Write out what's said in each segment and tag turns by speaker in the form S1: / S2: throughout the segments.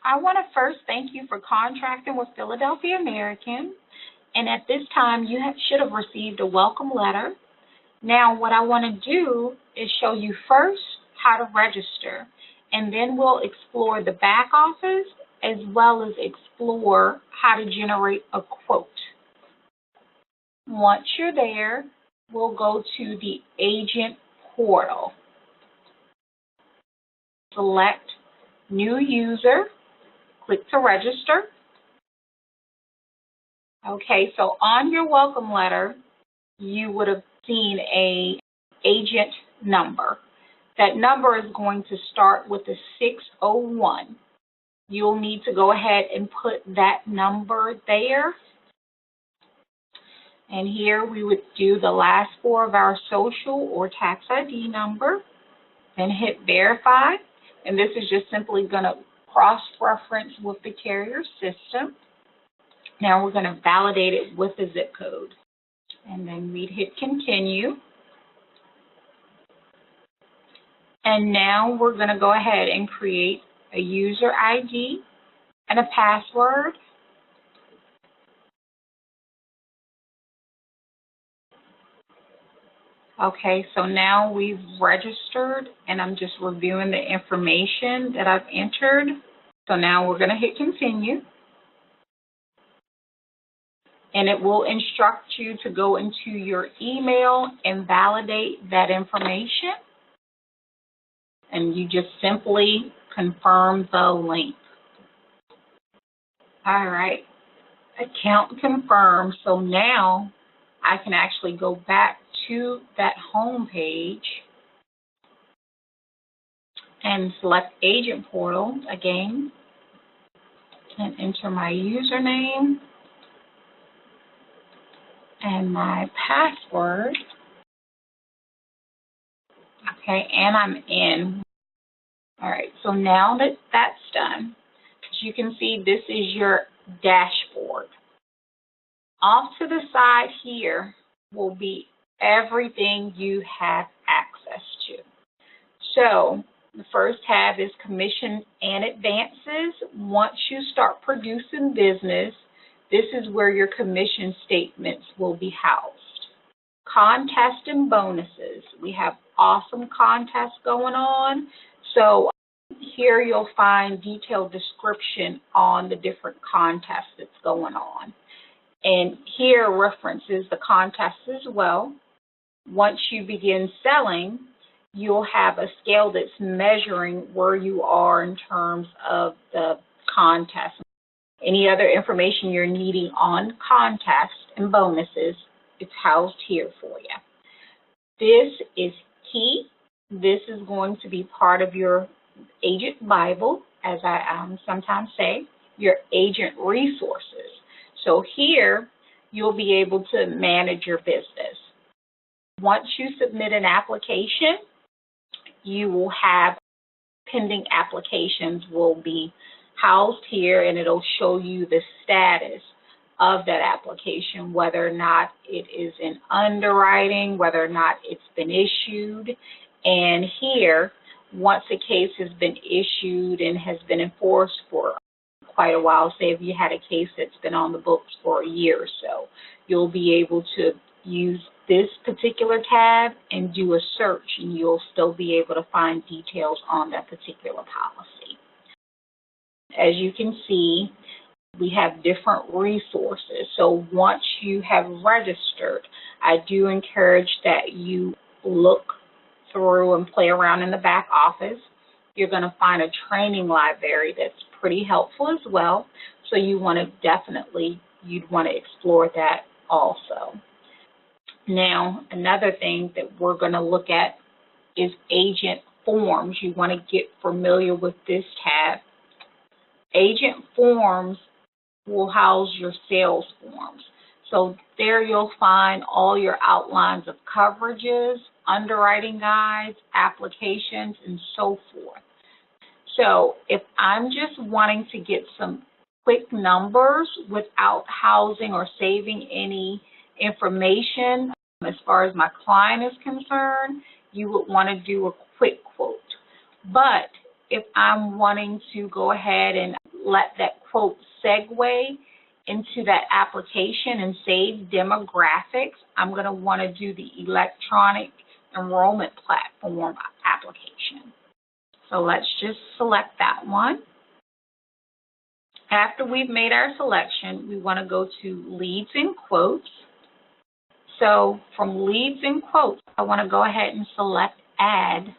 S1: I want to first thank you for contracting with Philadelphia American. And at this time, you should have received a welcome letter. Now, what I want to do is show you first how to register, and then we'll explore the back office as well as explore how to generate a quote. Once you're there, we'll go to the agent portal. Select New User, click to register. Okay, so on your welcome letter, you would have seen an agent number. That number is going to start with a 601. You'll need to go ahead and put that number there. And here we would do the last four of our social or tax ID number, then hit verify. And this is just simply going to cross-reference with the carrier system. Now we're going to validate it with the zip code. And then we'd hit continue. And now we're going to go ahead and create a user ID and a password. Okay, so now we've registered, and I'm just reviewing the information that I've entered. So now we're going to hit continue. And it will instruct you to go into your email and validate that information. And you just simply confirm the link. All right, account confirmed. So now I can actually go back to that home page and select Agent Portal again and enter my username and my password. Okay, and I'm in. All right, so now that that's done, as you can see, this is your dashboard. Off to the side here will be everything you have access to. So the first tab is commission and advances. Once you start producing business, this is where your commission statements will be housed. Contests and bonuses. We have awesome contests going on. So here you'll find detailed description on the different contests that's going on. And here references the contests as well. Once you begin selling, you'll have a scale that's measuring where you are in terms of the contest. Any other information you're needing on contests and bonuses, it's housed here for you. This is key. This is going to be part of your agent Bible, as I sometimes say, your agent resources. So here, you'll be able to manage your business. Once you submit an application, you will have pending applications will be housed here, and it'll show you the status of that application, whether or not it is in underwriting, whether or not it's been issued. And here, once a case has been issued and has been enforced for quite a while, say if you had a case that's been on the books for a year or so, you'll be able to use this particular tab and do a search, and you'll still be able to find details on that particular policy. As you can see, we have different resources. So once you have registered, I do encourage that you look through and play around in the back office. You're going to find a training library that's pretty helpful as well. So you want to definitely, you'd want to explore that also. Now, another thing that we're going to look at is agent forms. You want to get familiar with this tab. Agent forms will house your sales forms. So there you'll find all your outlines of coverages, underwriting guides, applications, and so forth. So if I'm just wanting to get some quick numbers without housing or saving any information as far as my client is concerned, you would want to do a quick quote. But if I'm wanting to go ahead and let that quote segue into that application and save demographics, I'm going to want to do the electronic enrollment platform application. So let's just select that one. After we've made our selection, we want to go to leads and quotes. So from leads and quotes, I want to go ahead and select add.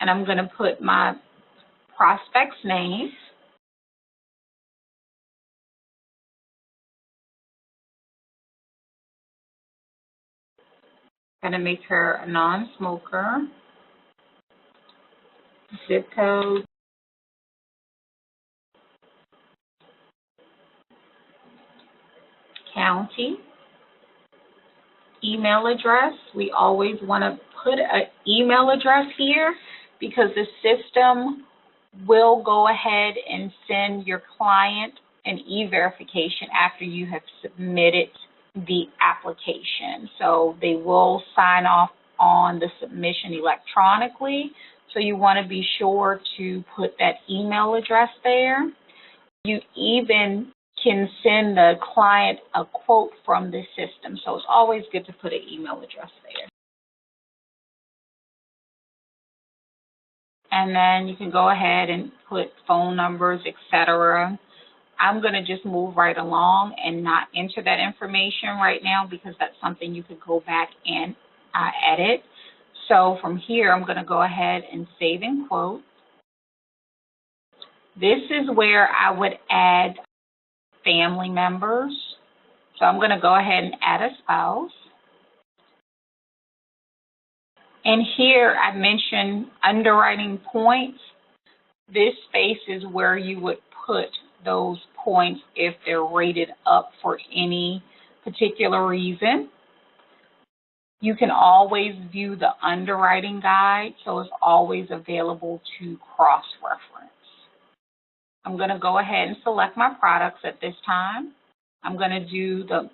S1: And I'm going to put my prospect's name. I'm going to make her a non-smoker. Zip code. County. Email address. We always want to put an email address here because the system will go ahead and send your client an e-verification after you have submitted the application. So they will sign off on the submission electronically. So you want to be sure to put that email address there. You even can send the client a quote from the system. So it's always good to put an email address there. And then you can go ahead and put phone numbers, etc. I'm going to just move right along and not enter that information right now because that's something you could go back and edit. So from here, I'm going to go ahead and save and quote. This is where I would add family members. So I'm going to go ahead and add a spouse. And here I mentioned underwriting points. This space is where you would put those points if they're rated up for any particular reason. You can always view the underwriting guide, so it's always available to cross-reference. I'm going to go ahead and select my products at this time. I'm going to do the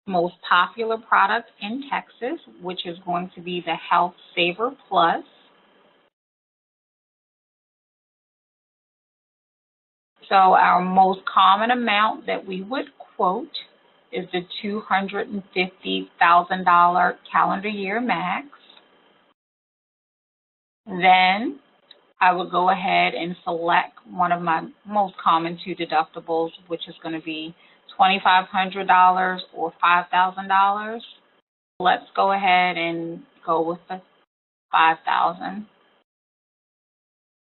S1: most popular product in Texas, which is going to be the Health Saver Plus. So our most common amount that we would quote is the $250,000 calendar year max. Then I would go ahead and select one of my most common two deductibles, which is going to be $2,500 or $5,000. Let's go ahead and go with the $5,000.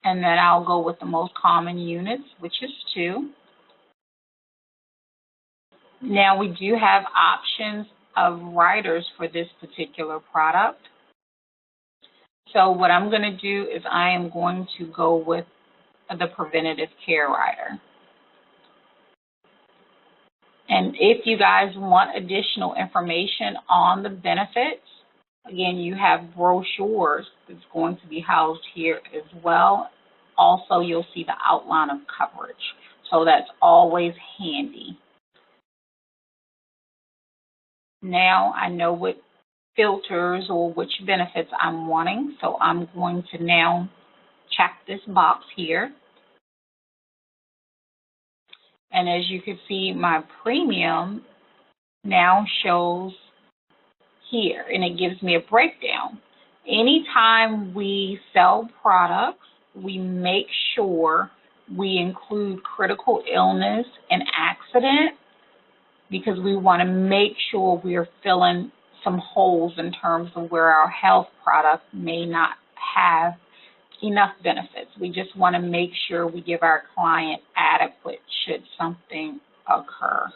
S1: And then I'll go with the most common units, which is 2. Now we do have options of riders for this particular product. So what I'm going to do is I am going to go with the preventative care rider. And if you guys want additional information on the benefits, again, you have brochures that's going to be housed here as well. Also, you'll see the outline of coverage. So that's always handy. Now I know what filters or which benefits I'm wanting, so I'm going to now check this box here. And as you can see, my premium now shows here, and it gives me a breakdown. Anytime we sell products, we make sure we include critical illness and accident because we want to make sure we are filling some holes in terms of where our health product may not have enough benefits. We just want to make sure we give our client adequate should something occur.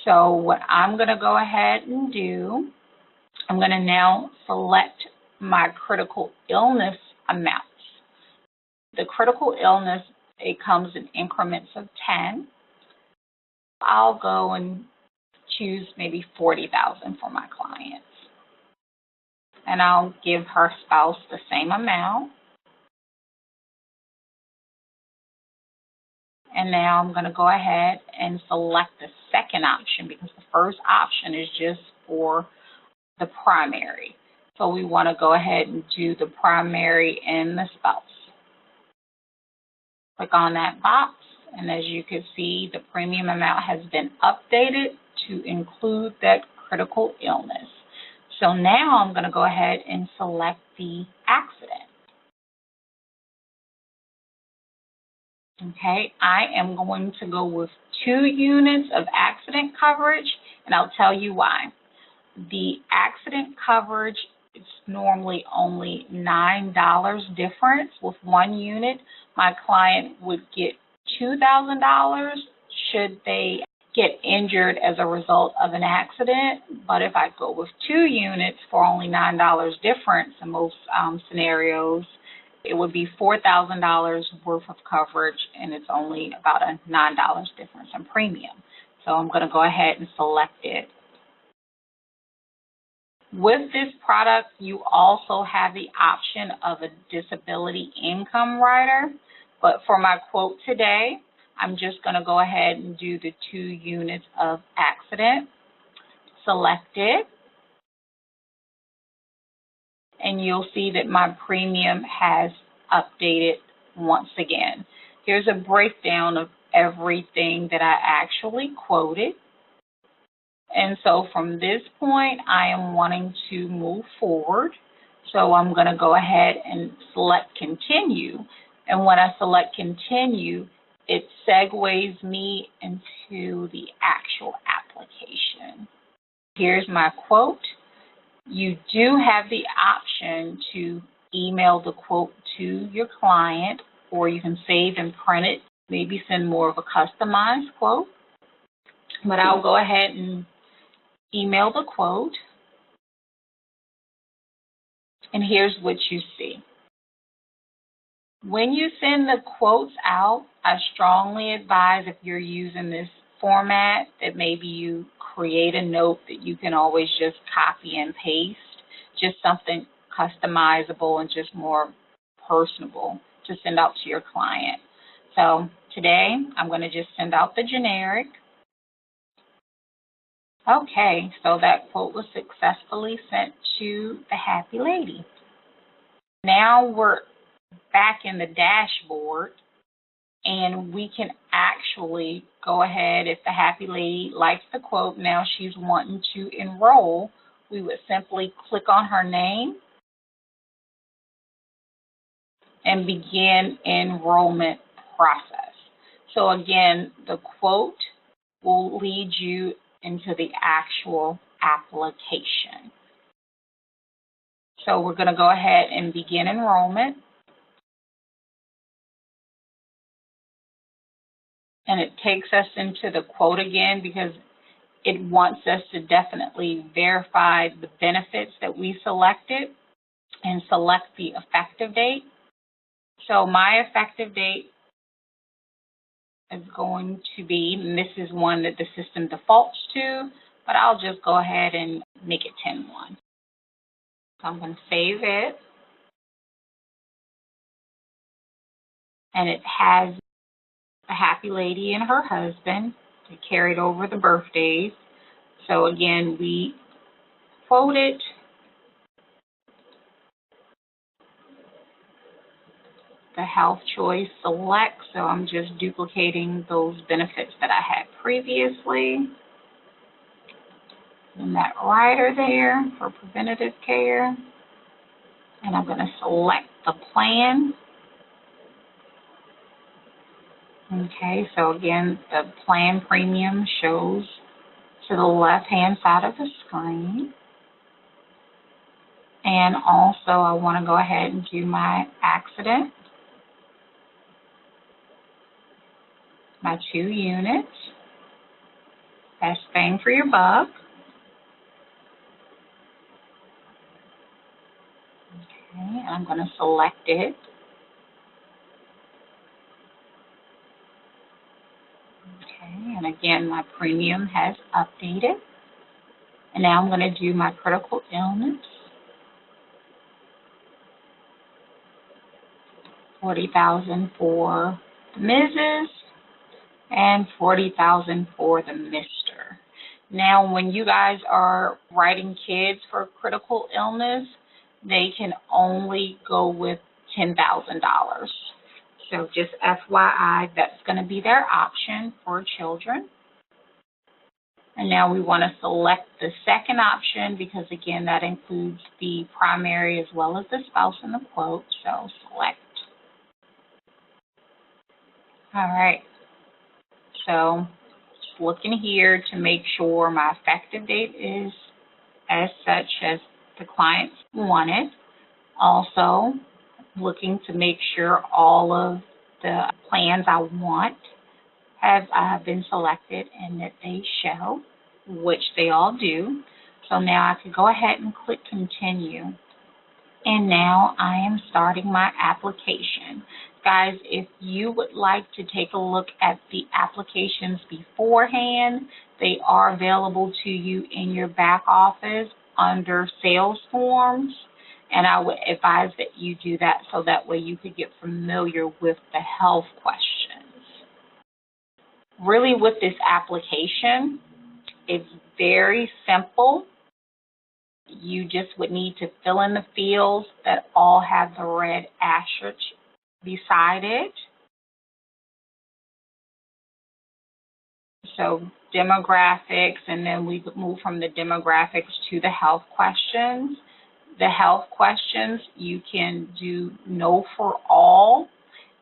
S1: So what I'm going to go ahead and do, I'm going to now select my critical illness amounts. The critical illness, it comes in increments of 10. I'll go and choose maybe $40,000 for my clients. And I'll give her spouse the same amount. And now I'm going to go ahead and select the second option because the first option is just for the primary. So we want to go ahead and do the primary and the spouse. Click on that box, and as you can see, the premium amount has been updated to include that critical illness. So now I'm going to go ahead and select the accident. Okay, I am going to go with 2 units of accident coverage, and I'll tell you why. The accident coverage is normally only $9 difference. With 1 unit, my client would get $2,000 should they get injured as a result of an accident. But if I go with 2 units for only $9 difference in most scenarios, it would be $4,000 worth of coverage, and it's only about a $9 difference in premium. So I'm going to go ahead and select it. With this product, you also have the option of a disability income rider, but for my quote today, I'm just going to go ahead and do the 2 units of accident. Select it, and you'll see that my premium has updated once again. Here's a breakdown of everything that I actually quoted. And so from this point, I am wanting to move forward. So I'm going to go ahead and select continue. And when I select continue, it segues me into the actual application. Here's my quote. You do have the option to email the quote to your client, or you can save and print it, maybe send more of a customized quote. But I'll go ahead and email the quote. And here's what you see. When you send the quotes out, I strongly advise, if you're using this format, that maybe you create a note that you can always just copy and paste, just something customizable and just more personable to send out to your client. So today, I'm going to just send out the generic. Okay, so that quote was successfully sent to the happy lady. Now we're back in the dashboard, and we can actually go ahead, if the happy lady likes the quote, now she's wanting to enroll, we would simply click on her name and begin enrollment process. So again, the quote will lead you into the actual application. So we're going to go ahead and begin enrollment. And it takes us into the quote again because it wants us to definitely verify the benefits that we selected and select the effective date. So my effective date is going to be, and this is one that the system defaults to, but I'll just go ahead and make it 10/1. So I'm going to save it. And it has a happy lady and her husband. They carried over the birthdays. So again, we quoted the Health Choice Select. So I'm just duplicating those benefits that I had previously. And that rider there for preventative care. And I'm going to select the plan. Okay, so again, the plan premium shows to the left-hand side of the screen. And also, I want to go ahead and do my accident, my 2 units. Best bang for your buck. Okay, I'm going to select it. Okay, and again, my premium has updated. And now I'm going to do my critical illness. $40,000 for the Mrs. and $40,000 for the Mr. Now, when you guys are writing kids for critical illness, they can only go with $10,000. So just FYI, that's going to be their option for children. And now we want to select the second option because, again, that includes the primary as well as the spouse in the quote. So select. All right. So just looking here to make sure my effective date is as such as the clients wanted. Also looking to make sure all of the plans I want have been selected and that they show, which they all do. So now I could go ahead and click continue. And now I am starting my application. Guys, if you would like to take a look at the applications beforehand, they are available to you in your back office under sales forms. And I would advise that you do that so that way you could get familiar with the health questions. Really, with this application, it's very simple. You just would need to fill in the fields that all have the red asterisk beside it. So demographics, and then we move from the demographics to the health questions. The health questions, you can do no for all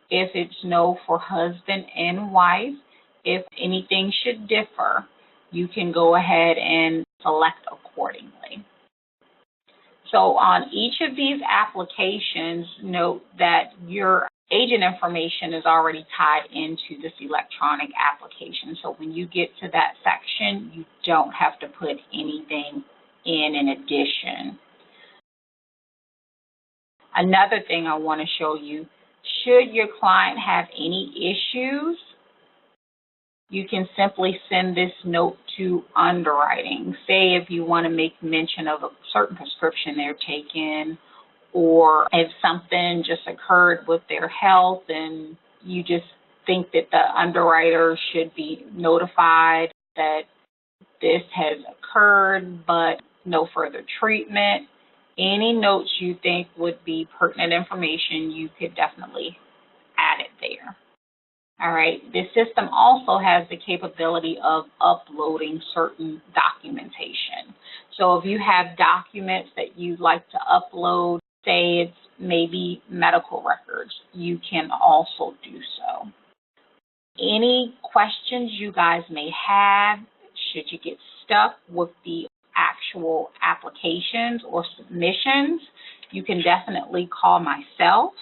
S1: if it's no for husband and wife. If anything should differ, you can go ahead and select accordingly. So on each of these applications, note that your agent information is already tied into this electronic application. So when you get to that section, you don't have to put anything in addition. Another thing I want to show you, should your client have any issues, you can simply send this note to underwriting. Say if you want to make mention of a certain prescription they're taking, or if something just occurred with their health and you just think that the underwriter should be notified that this has occurred but no further treatment. Any notes you think would be pertinent information, you could definitely add it there. All right, this system also has the capability of uploading certain documentation. So if you have documents that you'd like to upload, say it's maybe medical records, you can also do so. Any questions you guys may have, should you get stuck with the actual applications or submissions, you can definitely call myself.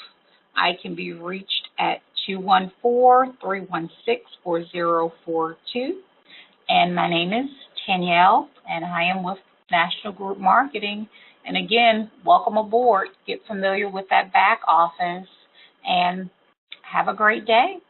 S1: I can be reached at 214-316-4042. And my name is Danielle, and I am with National Group Marketing. And again, welcome aboard. Get familiar with that back office, and have a great day.